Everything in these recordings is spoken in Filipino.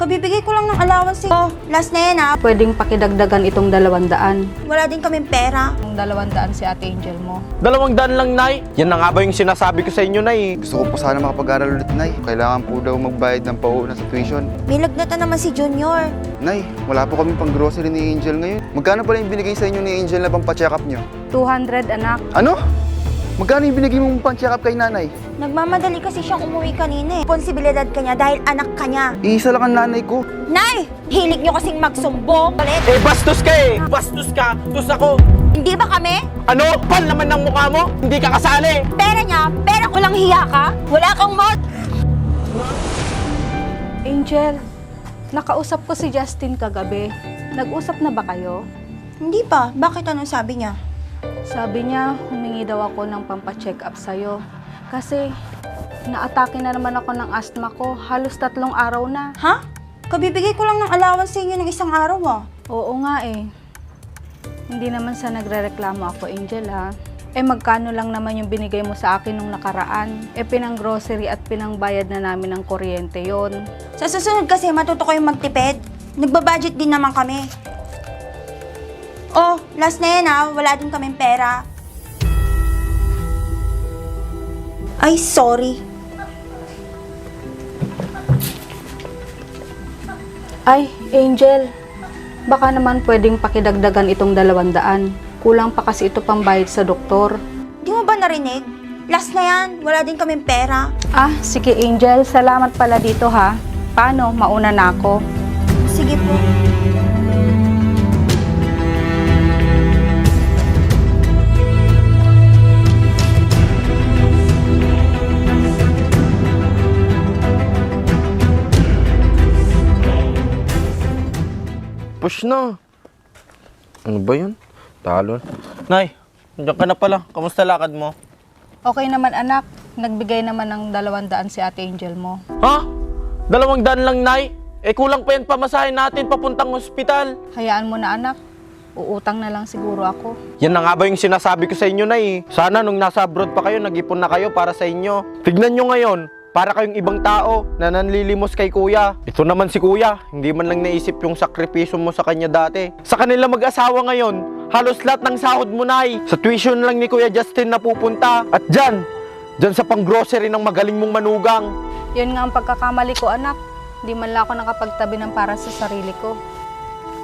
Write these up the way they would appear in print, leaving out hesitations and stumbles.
Kabibigay ko lang ng allowance eh. Oh, last na yan ah. Pwedeng pakidagdagan itong 200. Wala din kaming pera. Yung 200 si Ate Angel mo. 200 lang, Nay. Yan na nga ba yung sinasabi ko sa inyo, Nay? Gusto ko po sana makapag-aral ulit, Nay. Kailangan po daw magbayad ng pauuna sa tuition. May lagnatan naman si Junior. Nay, wala po kami pang grocery ni Angel ngayon. Magkano pala yung binigay sa inyo ni Angel na pang pa-check up nyo? 200 anak. Ano? Magkano yung binigay mong pang-check up kay nanay? Nagmamadali kasi siyang umuwi kanina eh. Responsibilidad ka niya dahil anak ka niya. Iisa lang ang nanay ko. Nay! Hilig niyo kasing magsumbong. Ulit. Eh, bastos ka eh! Bastos ka! Tus ako! Hindi ba kami? Ano? Pal naman ng mukha mo? Hindi ka kasali! Pera niya, pera ko lang hiya ka. Wala kang mod. Angel, nakausap ko si Justin kagabi. Nag-usap na ba kayo? Hindi pa. Bakit anong sabi niya? Sabi niya, humingi daw ako ng pampacheck up sa'yo. Kasi, naatake na naman ako ng asthma ko. Halos 3 araw na. Ha? Kabibigay ko lang ng allowance sa inyo ng isang araw ah. Oo nga eh. Hindi naman sa nagrereklamo ako, Angel ha. Eh magkano lang naman yung binigay mo sa akin nung nakaraan? Eh pinang grocery at pinangbayad na namin ng kuryente yon. Sa susunod kasi matuto kayong magtipid. Nagbabudget din naman kami. Oh, last na yan ah. Wala din kaming pera. Ay, sorry. Ay, Angel. Baka naman pwedeng pakidagdagan itong 200. Kulang pa kasi ito pambayad sa doktor. Di mo ba narinig? Last na yan. Wala din kaming pera. Ah, sige Angel. Salamat pala dito ha. Paano? Mauna na ako. Sige po. Push na. Ano ba yun? Talo. Nay, nandiyan ka na pala. Kamusta lakad mo? Okay naman anak. Nagbigay naman ng 200 si Ate Angel mo. Ha? 200 lang, Nay? Eh kulang pa yan pamasahin natin papuntang ospital. Hayaan mo na anak. Uutang na lang siguro ako. Yan na nga ba yung sinasabi ko sa inyo, Nay? Sana nung nasa abroad pa kayo, nag-ipon na kayo para sa inyo. Tignan nyo ngayon. Para kayong ibang tao na nanlilimos kay kuya. Ito naman si kuya, hindi man lang naisip yung sakripisyo mo sa kanya dati. Sa kanila mag-asawa ngayon, halos lahat ng sahod mo, Nay. Sa tuition lang ni Kuya Justin napupunta. At dyan sa pang-grocery ng magaling mong manugang. Yun nga ang pagkakamali ko anak. Di man lang ako nakapagtabi ng para sa sarili ko.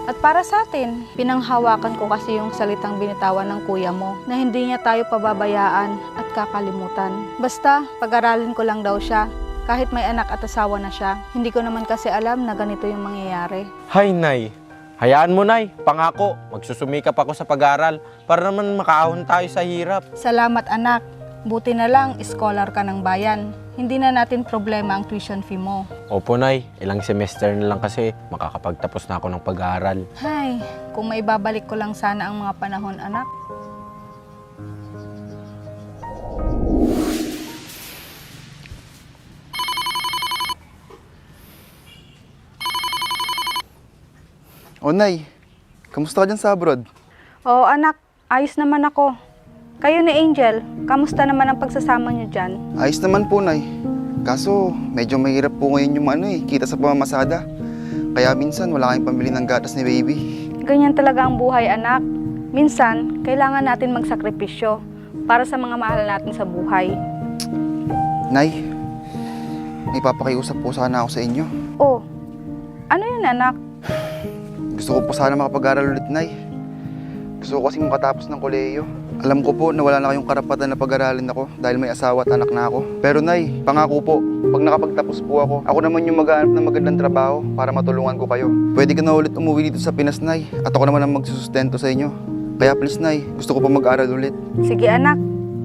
At para sa atin, pinanghawakan ko kasi yung salitang binitawan ng kuya mo na hindi niya tayo pababayaan at kakalimutan. Basta, pag-aralin ko lang daw siya. Kahit may anak at asawa na siya, hindi ko naman kasi alam na ganito yung mangyayari. Hay, Nay. Hayaan mo, Nay. Pangako, magsusumikap ako sa pag-aral para naman makaahon tayo sa hirap. Salamat anak. Buti na lang, scholar ka ng bayan. Hindi na natin problema ang tuition fee mo. Opo, Nay. Ilang semester na lang kasi makakapagtapos na ako ng pag-aaral. Hay, kung may babalik ko lang sana ang mga panahon anak. O Nay, kamusta ka dyan sa abroad? Oo anak, ayos naman ako. Kayo ni Angel, kamusta naman ang pagsasama niyo dyan? Ayos naman po, Nay. Kaso, medyo mahirap po ngayon yung kita sa pamamasada. Kaya minsan, wala kayong pambili ng gatas ni baby. Ganyan talaga ang buhay anak. Minsan, kailangan natin magsakripisyo para sa mga mahal natin sa buhay. Nay, may papakiusap po sana ako sa inyo. Oh, ano yun anak? Gusto ko po sana makapag-aral ulit, Nay. Gusto ko kasing makatapos ng kolehiyo. Alam ko po na wala na kayong karapatan na pag-aralin ako dahil may asawa at anak na ako. Pero Nay, pangako po, pag nakapagtapos po ako naman yung maghahanap ng magandang trabaho para matulungan ko kayo. Pwede ka na ulit umuwi dito sa Pinas, Nay, at ako naman ang magsusustento sa inyo. Kaya please, Nay, gusto ko pa mag-aral ulit. Sige anak,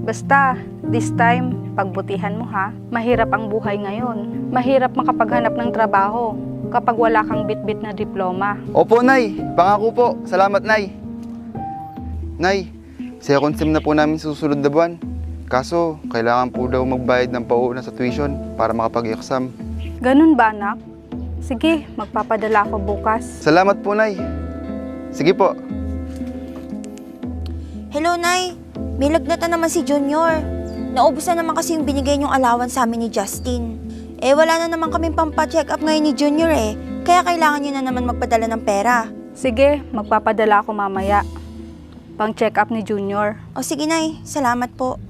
basta this time, pagbutihan mo ha. Mahirap ang buhay ngayon. Mahirap makapaghanap ng trabaho kapag wala kang bit-bit na diploma. Opo, Nay, pangako po. Salamat, Nay. Nay, second sem na po namin sa susunod na buwan. Kaso, kailangan po daw magbayad ng pauuna sa tuition para makapag-exam. Ganun ba anak? Sige, magpapadala ako bukas. Salamat po, Nay. Sige po. Hello, Nay. May lagnatan naman si Junior. Naubos na naman kasi yung binigay niyong allowance sa amin ni Justin. Eh, wala na naman kaming pampa-check up ngayon ni Junior eh. Kaya kailangan nyo na naman magpadala ng pera. Sige, magpapadala ako mamaya. Pang check up ni Junior. O sige, Nay. Salamat po.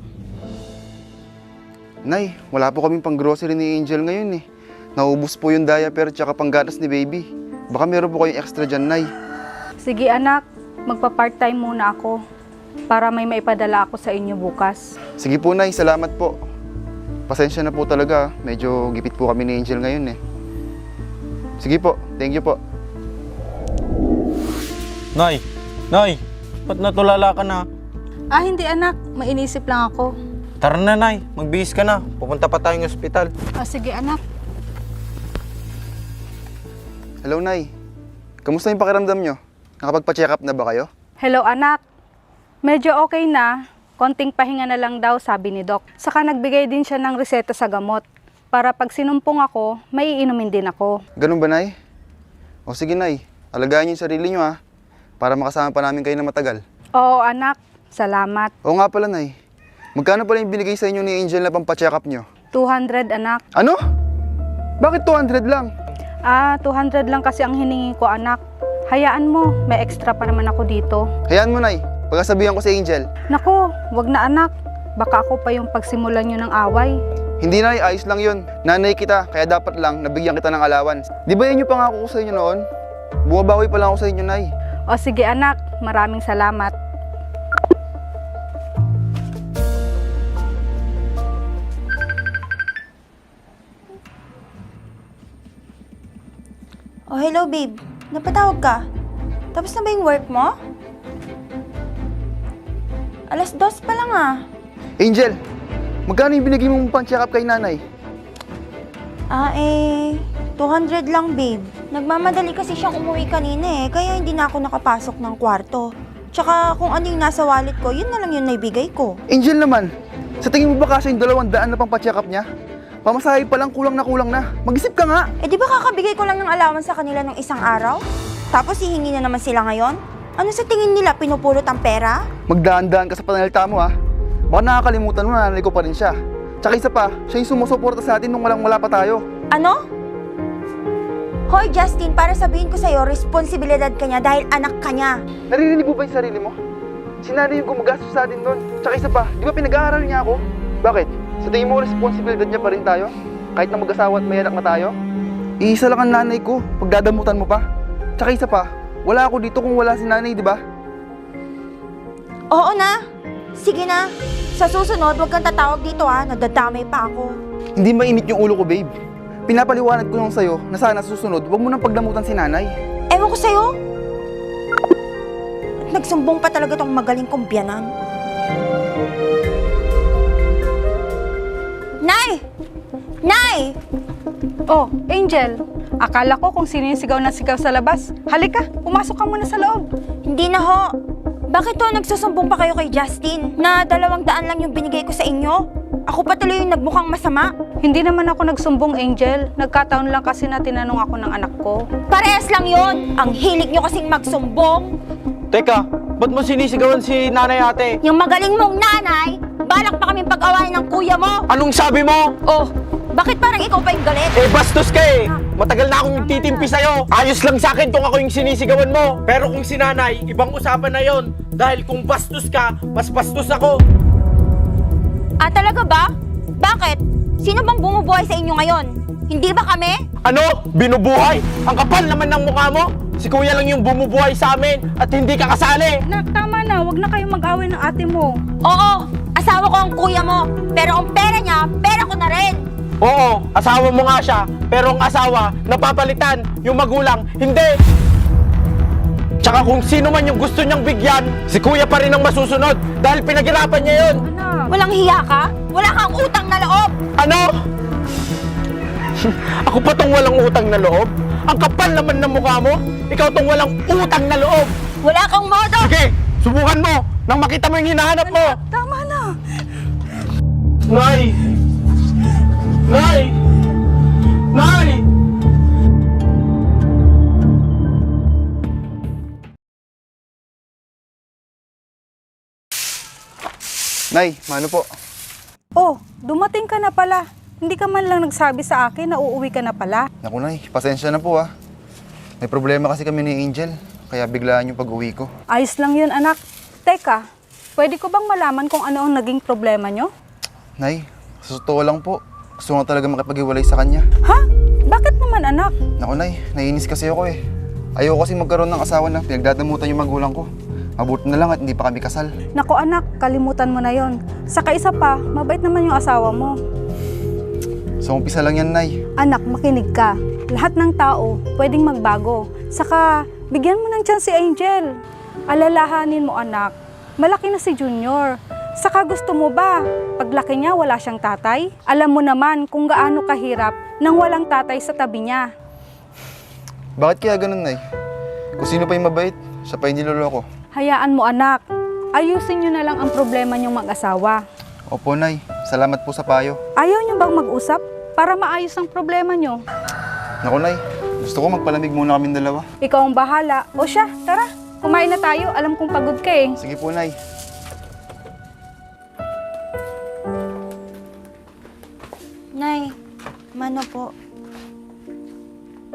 Nay, wala po kaming pang grocery ni Angel ngayon eh. Naubos po yung diaper tsaka panggatas ni baby. Baka meron po kayong extra dyan, Nay. Sige anak, magpa-part-time muna ako para may maipadala ako sa inyo bukas. Sige po, Nay. Salamat po. Pasensya na po talaga. Medyo gipit po kami ni Angel ngayon eh. Sige po. Thank you po. Nay! Nay! Ba't natulala ka na? Ah, hindi anak. May inisip lang ako. Tara na, Nay. Magbihis ka na. Pupunta pa tayong ospital. Ah, sige anak. Hello, Nay. Kamusta yung pakiramdam nyo? Nakapagpa-check up na ba kayo? Hello anak. Medyo okay na. Konting pahinga na lang daw, sabi ni Doc. Saka nagbigay din siya ng reseta sa gamot. Para pag sinumpong ako, may iinumin din ako. Ganun ba, Nay? O sige, Nay. Alagaan niyo yung sarili nyo ha. Para makasama pa namin kayo na matagal. Oo anak, salamat. Oo nga pala, Nay. Magkano pala yung binigay sa inyo ni Angel na pampacheck up nyo? 200 anak. Ano? Bakit 200 lang? Ah, 200 lang kasi ang hiningi ko anak. Hayaan mo, may extra pa naman ako dito. Hayaan mo, Nay. Pagkasabihan ko si Angel. Naku, wag na anak. Baka ako pa yung pagsimulan nyo ng away. Hindi, Nay. Ayos lang yun. Nanay kita, kaya dapat lang nabigyan kita ng allowance. Di ba yan yung pangako ko sa inyo noon? Bumabawi pa lang ako sa inyo, Nay. O sige anak, maraming salamat. Oh, hello, babe. Napatawag ka? Tapos na ba yung work mo? 2:00 pa lang ah. Angel, magkano yung binigay mong pang-check up kay nanay? 200 lang, babe. Nagmamadali kasi siyang umuwi kanina kaya hindi na ako nakapasok ng kwarto. Tsaka kung ano yung nasa wallet ko, yun na lang yung naibigay ko. Angel naman, sa tingin mo ba kasi yung 200 na pang-check up niya? Pamasahe pa lang, kulang na. Mag-isip ka nga! Eh di ba kakabigay ko lang ng allowance sa kanila ng isang araw? Tapos hihingi na naman sila ngayon? Ano sa tingin nila, pinupulot ang pera? Magdaan-daan ka sa pananalita mo ha. Baka nakakalimutan mo na nanay ko pa rin siya. Tsaka isa pa, siya yung sumusuporta sa atin nung wala pa tayo. Ano? Hoy Justin, para sabihin ko sa'yo, responsibilidad ka niya dahil anak ka niya. Naririnig mo ba yung sarili mo? Si nanay yung gumagastos sa atin doon. Tsaka isa pa, di ba pinag-aaral niya ako? Bakit? Sa tingin mo, responsibilidad niya pa rin tayo? Kahit na mag-asawa at may anak na tayo? Iisa lang ang nanay ko, pagdadamutan mo pa. Tsaka isa pa, wala ako dito kung wala si nanay, di ba? Oo na. Sige na. Sa susunod, huwag kang tatawag dito nadadamay pa ako. Hindi mainit yung ulo ko, babe. Pinapaliwanag ko lang sa'yo na sana sa susunod, huwag mo nang pagdamutan si nanay. Ewan ko sa'yo. At nagsumbong pa talaga tong magaling kong biyanan. Nay! Nay! Oh, Angel, akala ko kung sino yung sigaw na sigaw sa labas. Halika, pumasok ka muna sa loob. Hindi na ho. Bakit nagsusumbong pa kayo kay Justin na 200 lang yung binigay ko sa inyo? Ako pa tuloy yung nagmukhang masama. Hindi naman ako nagsumbong, Angel. Nagkataon lang kasi na tinanong ako ng anak ko. Parehas lang yon. Ang hilig nyo kasing magsumbong. Teka, ba't mo sinisigawan si nanay ate? Yung magaling mong nanay, balak pa kaming pag-awayan ng kuya mo. Anong sabi mo? Oh, bakit parang ikaw pa yung galit? Eh, bastos ka eh! Matagal na akong titimpi sa'yo. Ayos lang sa akin kung ako yung sinisigawan mo. Pero kung si nanay, ibang usapan na yon. Dahil kung bastos ka, mas bastos ako. Ah, talaga ba? Bakit? Sino bang bumubuhay sa inyo ngayon? Hindi ba kami? Ano? Binubuhay? Ang kapal naman ng mukha mo? Si kuya lang yung bumubuhay sa amin at hindi ka kasali. Nak, tama na. Huwag na kayong mag-away ng ate mo. Oo, asawa ko ang kuya mo. Pero ang pera niya, pera ko na rin. Oo, asawa mo nga siya. Pero ang asawa, napapalitan. Yung magulang, hindi. Tsaka kung sino man yung gusto niyang bigyan, si kuya pa rin ang masusunod dahil pinaghirapan niya yun. Anak. Walang hiya ka? Wala kang utang na loob. Ano? Ako pa tong walang utang na loob? Ang kapal naman ng mukha mo? Ikaw tong walang utang na loob. Wala kang modo. Sige, subukan mo nang makita mo yung hinahanap mo. Tama na. Nay! Nay! Nay! Nay, mano po? Oh, dumating ka na pala. Hindi ka man lang nagsabi sa akin na uuwi ka na pala. Naku, Nay, pasensya na po ha. May problema kasi kami ni Angel, kaya biglaan yung pag-uwi ko. Ayos lang yun, anak. Teka, pwede ko bang malaman kung ano ang naging problema nyo? Nay, sa totoo lang po, gusto ko talaga makipag-iwalay sa kanya. Ha? Bakit naman, anak? Naku Nay, naiinis kasi ako eh. Ayoko kasi magkaroon ng asawa na pinagdadamutan yung magulang ko. Mabuti na lang at hindi pa kami kasal. Naku, anak, kalimutan mo na yon. Saka isa pa, mabait naman yung asawa mo. Sa umpisa lang yan, Nay. Anak, makinig ka. Lahat ng tao pwedeng magbago. Saka, bigyan mo ng chance si Angel. Alalahanin mo, anak. Malaki na si Junior. Saka gusto mo ba, paglaki niya wala siyang tatay? Alam mo naman kung gaano kahirap nang walang tatay sa tabi niya. Bakit kaya ganun, Nay? Kung sino pa yung mabait, siya pa yung niloloko. Hayaan mo, anak. Ayusin niyo na lang ang problema niyong mag-asawa. Opo, Nay. Salamat po sa payo. Ayaw niyo bang mag-usap para maayos ang problema niyo? Naku, Nay. Gusto ko magpalamig muna kaming dalawa. Ikaw ang bahala. O siya, tara. Kumain na tayo. Alam kong pagod ka eh. Sige po, Nay. Nay, mano po.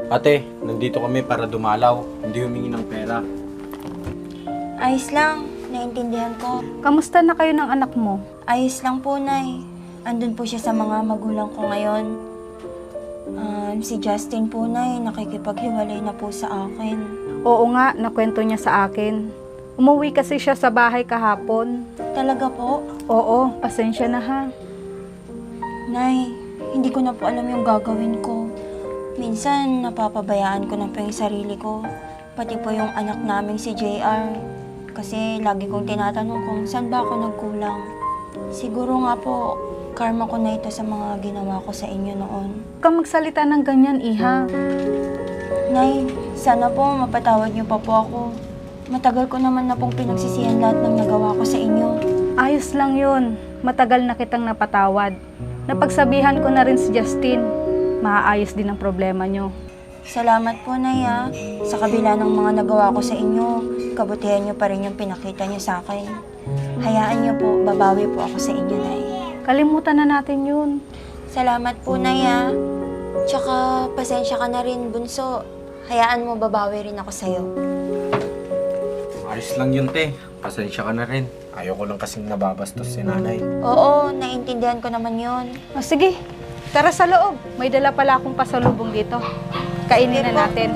Ate, nandito kami para dumalaw, hindi humingi ng pera. Ayos lang, naintindihan ko. Kamusta na kayo ng anak mo? Ayos lang po, Nay. Andun po siya sa mga magulang ko ngayon. Si Justin po, Nay, nakikipaghiwalay na po sa akin. Oo nga, nakwento niya sa akin. Umuwi kasi siya sa bahay kahapon. Talaga po? Oo, pasensya na ha. Nay, hindi ko na po alam yung gagawin ko. Minsan, napapabayaan ko na po yung sarili ko. Pati po yung anak naming si JR. Kasi lagi kong tinatanong kung saan ba ako nagkulang. Siguro nga po, karma ko na ito sa mga ginawa ko sa inyo noon. Huwag kang magsalita ng ganyan, Iha. Nay, sana po mapatawad niyo pa po ako. Matagal ko naman na pong pinagsisihan lahat ng nagawa ko sa inyo. Ayos lang yun. Matagal na kitang napatawad. Napagsabihan ko na rin si Justin. Maaayos din ang problema nyo. Salamat po, Nay, ha. Sa kabila ng mga nagawa ko sa inyo, kabutihan niyo pa rin yung pinakita niyo sa akin. Hayaan niyo po, babawi po ako sa inyo, Nay. Kalimutan na natin yun. Salamat po, Nay, ha. Tsaka, pasensya ka na rin, Bunso. Hayaan mo, babawi rin ako sa'yo. Ayos lang yun, te. Pasensya ka na rin. Ayoko lang kasing nababastos si nanay. Oo, naintindihan ko naman yun. O sige, tara sa loob. May dala pala akong pasalubong dito. Kainin na natin.